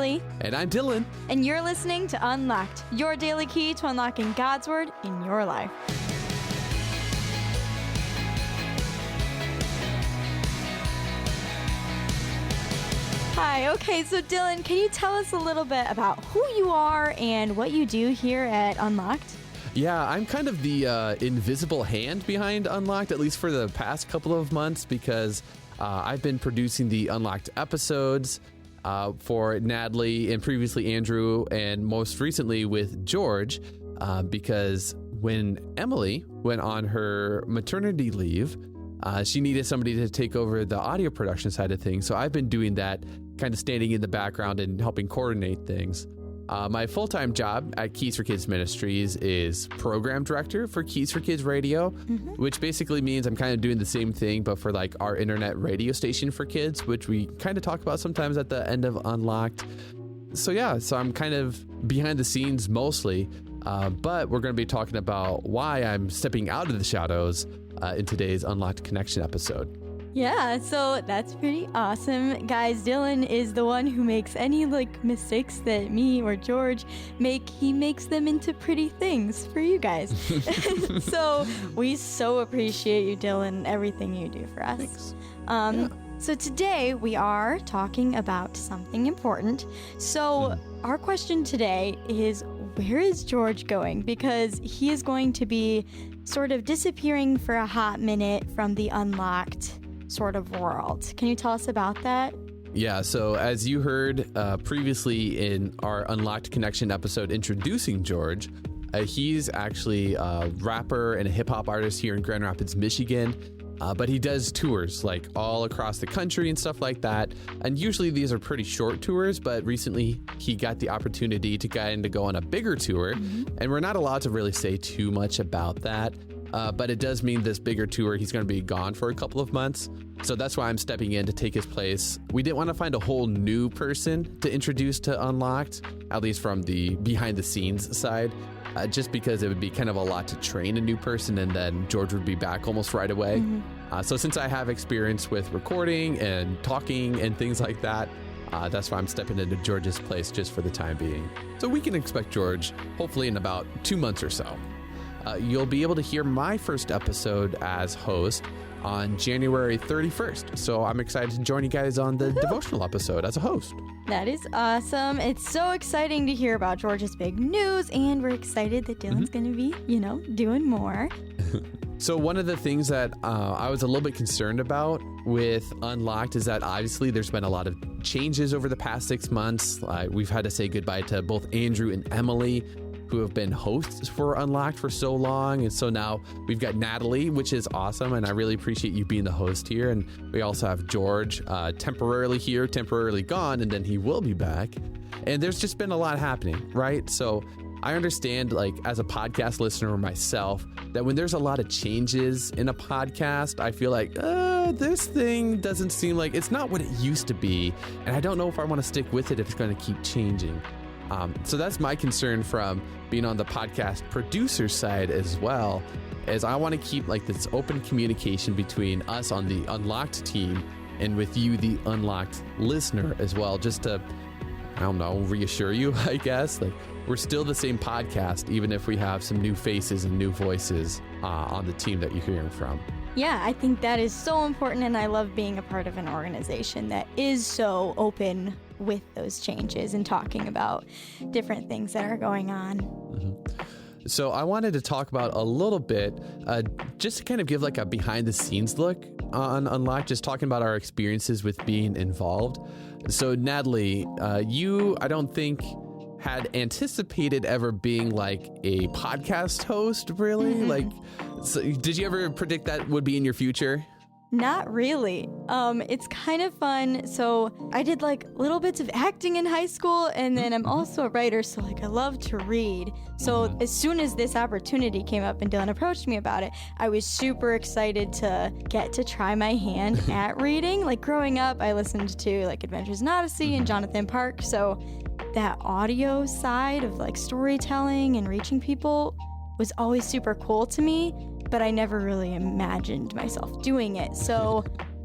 Haley. And I'm Dylan. And you're listening to Unlocked, your daily key to unlocking God's Word in your life. Hi, okay, so Dylan, can you tell us a little bit about who you are and what you do here at Unlocked? Yeah, I'm kind of the invisible hand behind Unlocked, at least for the past couple of months, because I've been producing the Unlocked episodes for Natalie and previously Andrew, and most recently with George, because when Emily went on her maternity leave, she needed somebody to take over the audio production side of things. So I've been doing that, kind of standing in the background and helping coordinate things. My full-time job at Keys for Kids Ministries is program director for Keys for Kids Radio, which basically means I'm kind of doing the same thing, but for like our internet radio station for kids, which we kind of talk about sometimes at the end of Unlocked. So I'm kind of behind the scenes mostly, but we're going to be talking about why I'm stepping out of the shadows in today's Unlocked Connection episode. Yeah, so that's pretty awesome. Guys, Dylan is the one who makes any mistakes that me or George make. He makes them into pretty things for you guys. So we so appreciate you, Dylan, everything you do for us. Thanks. So today we are talking about something important. So our question today is, where is George going? Because he is going to be sort of disappearing for a hot minute from the Unlocked sort of world. Can you tell us about that? Yeah, so as you heard previously in our Unlocked Connection episode introducing George, he's actually a rapper and a hip-hop artist here in Grand Rapids, Michigan. But he does tours like all across the country and stuff like that. And usually these are pretty short tours, but recently he got the opportunity to go on a bigger tour. And we're not allowed to really say too much about that. But it does mean this bigger tour, he's going to be gone for a couple of months. So that's why I'm stepping in to take his place. We didn't want to find a whole new person to introduce to Unlocked, at least from the behind the scenes side. Just because it would be kind of a lot to train a new person, and then George would be back almost right away. So since I have experience with recording and talking and things like that, that's why I'm stepping into George's place just for the time being. So we can expect George hopefully in about 2 months or so. You'll be able to hear my first episode as host on January 31st. So I'm excited to join you guys on the devotional episode as a host. That is awesome. It's so exciting to hear about George's big news, and we're excited that Dylan's going to be, doing more. So one of the things that I was a little bit concerned about with Unlocked is that obviously there's been a lot of changes over the past 6 months. We've had to say goodbye to both Andrew and Emily, who have been hosts for Unlocked for so long. And so now we've got Natalie, which is awesome. And I really appreciate you being the host here. And we also have George temporarily here, temporarily gone, and then he will be back. And there's just been a lot happening, right? So I understand, as a podcast listener myself, that when there's a lot of changes in a podcast, I feel like, this thing doesn't seem like it's not what it used to be. And I don't know if I want to stick with it if it's going to keep changing. So that's my concern from being on the podcast producer side as well, is I want to keep this open communication between us on the Unlocked team and with you, the Unlocked listener as well, just to, reassure you, I guess. We're still the same podcast, even if we have some new faces and new voices on the team that you're hearing from. Yeah, I think that is so important, and I love being a part of an organization that is so open with those changes and talking about different things that are going on. So I wanted to talk about a little bit, just to kind of give a behind the scenes look on Unlocked, just talking about our experiences with being involved. So Natalie, you, I don't think, had anticipated ever being a podcast host, really? So did you ever predict that would be in your future? Not really. It's kind of fun. So I did little bits of acting in high school, and then I'm also a writer, so I love to read. So as soon as this opportunity came up and Dylan approached me about it, I was super excited to get to try my hand at reading. Growing up, I listened to Adventures in Odyssey and Jonathan Park, so that audio side of storytelling and reaching people was always super cool to me, but I never really imagined myself doing it. So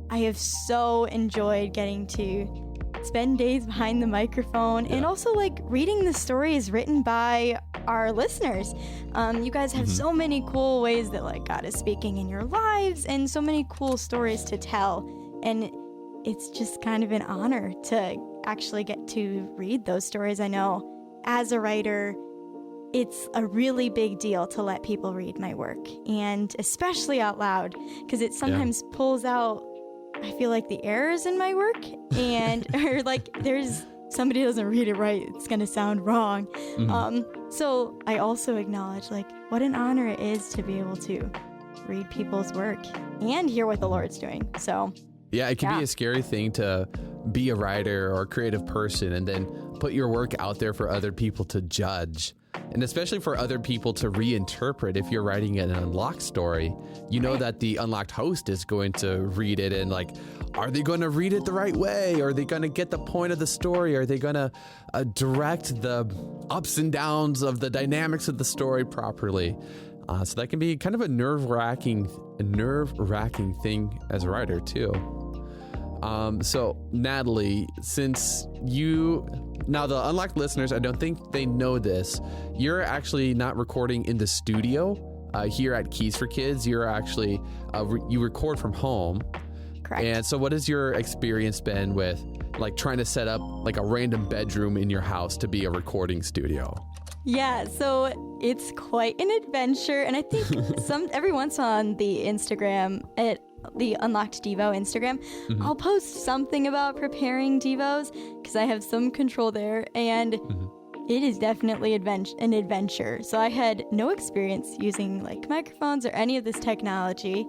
I have so enjoyed getting to spend days behind the microphone and also like reading the stories written by our listeners. You guys have so many cool ways that like God is speaking in your lives and so many cool stories to tell. And it's just kind of an honor to actually get to read those stories. I know as a writer, it's a really big deal to let people read my work, and especially out loud, because it sometimes pulls out, I feel like, the errors in my work, and or like there's somebody doesn't read it right, it's gonna sound wrong. So I also acknowledge like what an honor it is to be able to read people's work and hear what the Lord's doing. So yeah, it can be a scary thing to be a writer or a creative person and then put your work out there for other people to judge. And especially for other people to reinterpret. If you're writing an Unlocked story, you know that the Unlocked host is going to read it and like, are they going to read it the right way? Are they going to get the point of the story? Are they going to direct the ups and downs of the dynamics of the story properly? So that can be kind of a nerve-wracking thing as a writer too. So Natalie, since now the Unlocked listeners, I don't think they know this, you're actually not recording in the studio here at Keys for Kids. You're actually, you record from home. Correct. And so what has your experience been with like trying to set up like a random bedroom in your house to be a recording studio? Yeah, so it's quite an adventure, and I think every once on the Instagram, at the Unlocked Devo Instagram, I'll post something about preparing Devos because I have some control there, and it is definitely an adventure. So I had no experience using like microphones or any of this technology,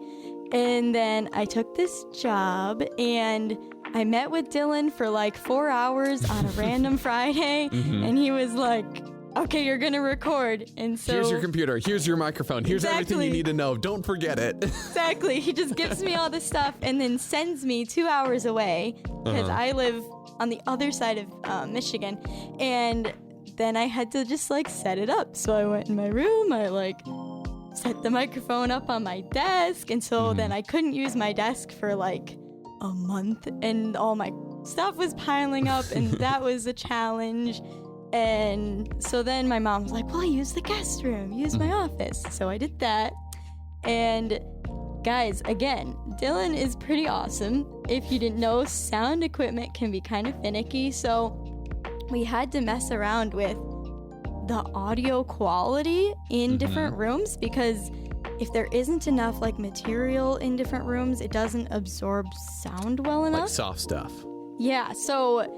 and then I took this job and I met with Dylan for like 4 hours on a random Friday, and he was like, okay, you're going to record. And so here's your computer. Here's your microphone. Here's everything you need to know. Don't forget it. Exactly. He just gives me all this stuff and then sends me 2 hours away because I live on the other side of Michigan. And then I had to just like set it up. So I went in my room. I like set the microphone up on my desk. And so then I couldn't use my desk for like a month and all my stuff was piling up. And that was a challenge. And so then my mom was like, well, use the guest room, use my office. So I did that. And guys, again, Dylan is pretty awesome. If you didn't know, sound equipment can be kind of finicky. So we had to mess around with the audio quality in different rooms, because if there isn't enough like material in different rooms, it doesn't absorb sound well enough. Like soft stuff. Yeah. So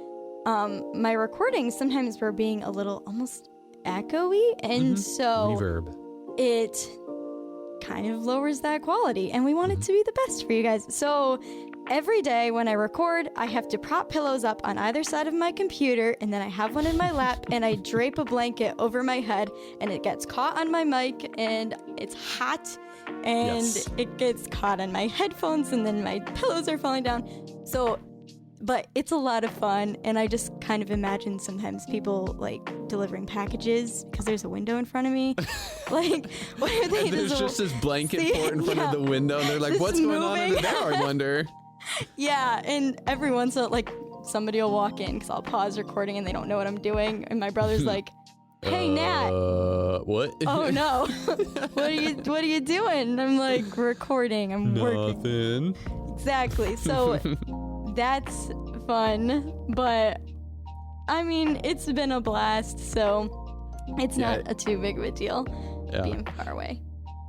my recordings sometimes were being a little almost echoey, and so reverb. It kind of lowers that quality, and we want it to be the best for you guys. So every day when I record, I have to prop pillows up on either side of my computer, and then I have one in my lap, and I drape a blanket over my head, and it gets caught on my mic, and it's hot, and it gets caught on my headphones, and then my pillows are falling down. But it's a lot of fun, and I just kind of imagine sometimes people like delivering packages because there's a window in front of me. Like, what are they? There's just this blanket fort in front of the window, and they're like, what's going on under there, I wonder? Yeah, and every once in a while, like, somebody will walk in because I'll pause recording and they don't know what I'm doing, and my brother's like, hey, Nat. What? Oh, no. What are you doing? And I'm like, recording. I'm working. Exactly. So that's fun, but I mean, it's been a blast, so it's not a too big of a deal being far away.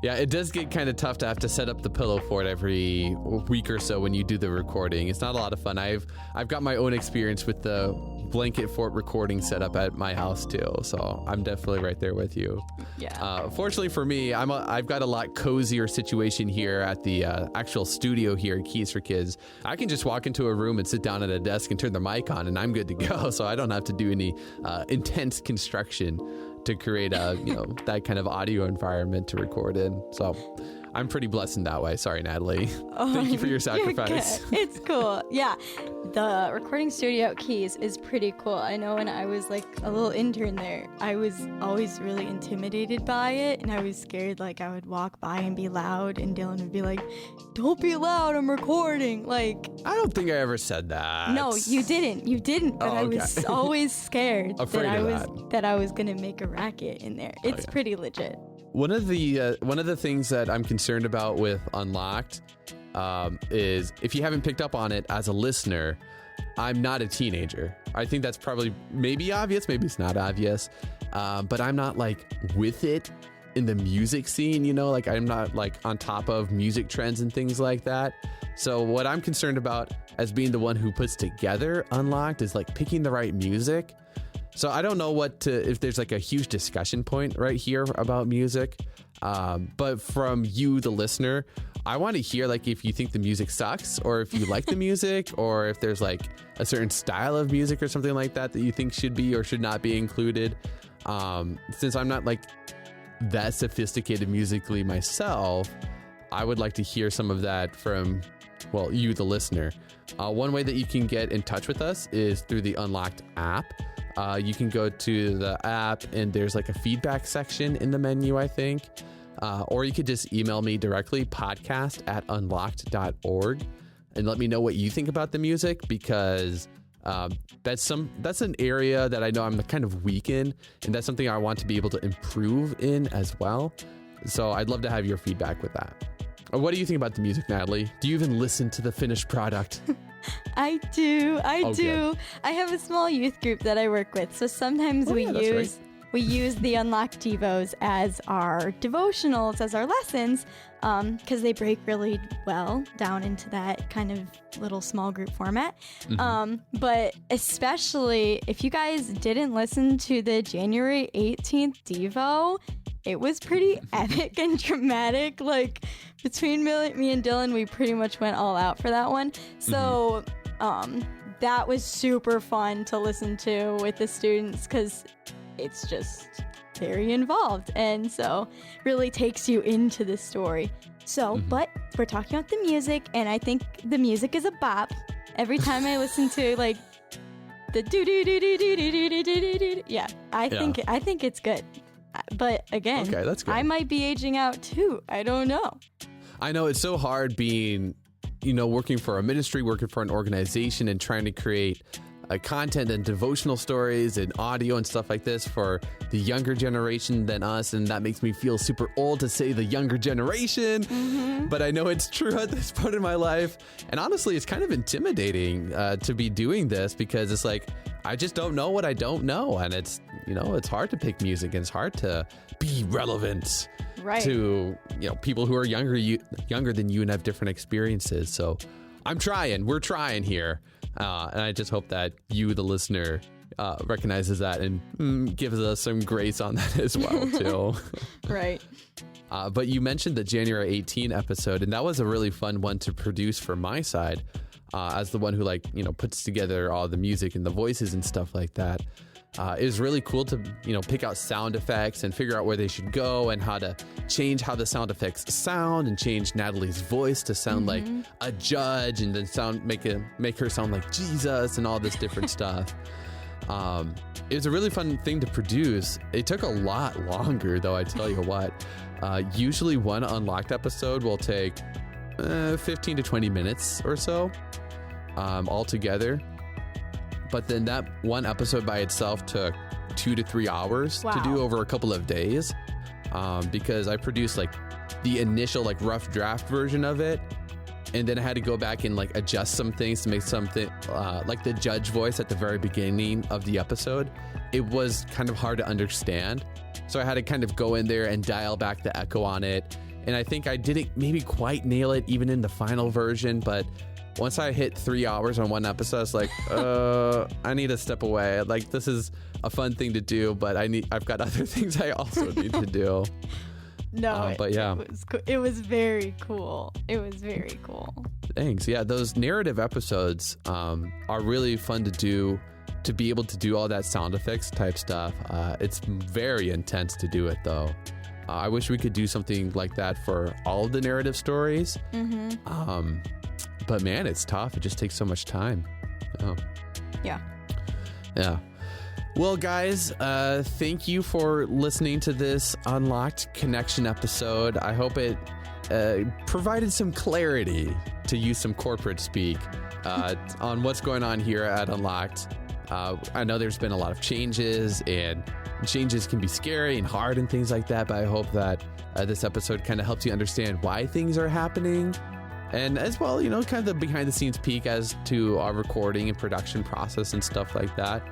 Yeah, it does get kind of tough to have to set up the pillow fort every week or so when you do the recording. It's not a lot of fun. I've got my own experience with the blanket fort recording setup at my house too, so I'm definitely right there with you. Yeah. Fortunately for me, I've got a lot cozier situation here at the actual studio here at Keys for Kids. I can just walk into a room and sit down at a desk and turn the mic on, and I'm good to go. So I don't have to do any intense construction to create a that kind of audio environment to record in. So I'm pretty blessed in that way. Sorry, Natalie. Thank you for your sacrifice. It's cool. Yeah. The recording studio at Keys is pretty cool. I know when I was like a little intern there, I was always really intimidated by it, and I was scared like I would walk by and be loud, and Dylan would be like, "Don't be loud, I'm recording." Like, I don't think I ever said that. no, you didn't, but I was always scared that I was gonna make a racket in there. It's pretty legit. One of the things that I'm concerned about with Unlocked is, if you haven't picked up on it as a listener, I'm not a teenager. I think that's probably maybe obvious, maybe it's not obvious, but I'm not like with it in the music scene, you know, like I'm not like on top of music trends and things like that. So what I'm concerned about as being the one who puts together Unlocked is like picking the right music. So I don't know if there's like a huge discussion point right here about music. But from you, the listener, I want to hear like if you think the music sucks, or if you like the music, or if there's like a certain style of music or something like that you think should be or should not be included. Since I'm not like that sophisticated musically myself, I would like to hear some of that from, well, you, the listener. One way that you can get in touch with us is through the Unlocked app. You can go to the app and there's like a feedback section in the menu, I think. Or you could just email me directly, podcast@unlocked.org, and let me know what you think about the music, because that's an area that I know I'm kind of weak in, and that's something I want to be able to improve in as well. So I'd love to have your feedback with that. What do you think about the music, Natalie? Do you even listen to the finished product? I do. I have a small youth group that I work with, so sometimes we use the Unlocked Devos as our devotionals, as our lessons, because they break really well down into that kind of little small group format. But especially if you guys didn't listen to the January 18th Devo, it was pretty epic and dramatic. Like, between me and Dylan, we pretty much went all out for that one. So that was super fun to listen to with the students, because it's just very involved, and so really takes you into the story. So, but we're talking about the music, and I think the music is a bop. Every time I listen to like the do do do do do do do do do, yeah, I think it's good. But again, okay, that's good. I might be aging out too. I don't know. I know it's so hard being, working for a ministry, working for an organization, and trying to create content and devotional stories and audio and stuff like this for the younger generation than us. And that makes me feel super old to say the younger generation, but I know it's true at this point in my life. And honestly, it's kind of intimidating to be doing this, because it's like, I just don't know what I don't know. And it's, it's hard to pick music, and it's hard to be relevant to, people who are younger than you and have different experiences. So we're trying here. And I just hope that you, the listener, recognizes that and gives us some grace on that as well, too. Right. But you mentioned the January 18 episode, and that was a really fun one to produce for my side, as the one who puts together all the music and the voices and stuff like that. It was really cool to, pick out sound effects and figure out where they should go, and how to change how the sound effects sound, and change Natalie's voice to sound like a judge, and then make her sound like Jesus, and all this different stuff. It was a really fun thing to produce. It took a lot longer, though, I tell you what. Usually one Unlocked episode will take 15 to 20 minutes or so altogether. But then that one episode by itself took 2 to 3 hours to do over a couple of days, because I produced like the initial like rough draft version of it, and then I had to go back and like adjust some things to make something like the judge voice at the very beginning of the episode. It was kind of hard to understand, so I had to kind of go in there and dial back the echo on it. And I think I didn't maybe quite nail it even in the final version, but once I hit 3 hours on one episode, I was like, I need to step away. Like, this is a fun thing to do, but I've got other things I also need to do. No, but yeah, it was very cool. It was very cool. Thanks. Yeah, those narrative episodes are really fun to do, to be able to do all that sound effects type stuff. It's very intense to do it, though. I wish we could do something like that for all of the narrative stories. But man, it's tough. It just takes so much time. Oh. Yeah. Well, guys, thank you for listening to this Unlocked Connection episode. I hope it provided some clarity, to use some corporate speak, on what's going on here at Unlocked. I know there's been a lot of changes, and changes can be scary and hard and things like that, but I hope that this episode kind of helps you understand why things are happening, and as well, kind of the behind the scenes peek as to our recording and production process and stuff like that.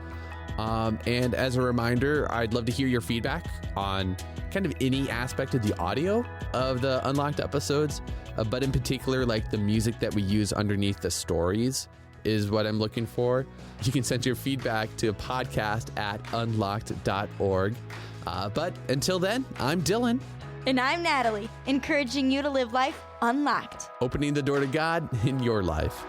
And as a reminder, I'd love to hear your feedback on kind of any aspect of the audio of the Unlocked episodes, but in particular, like the music that we use underneath the stories is what I'm looking for. You can send your feedback to podcast@unlocked.org. But until then, I'm Dylan. And I'm Natalie, encouraging you to live life unlocked. Opening the door to God in your life.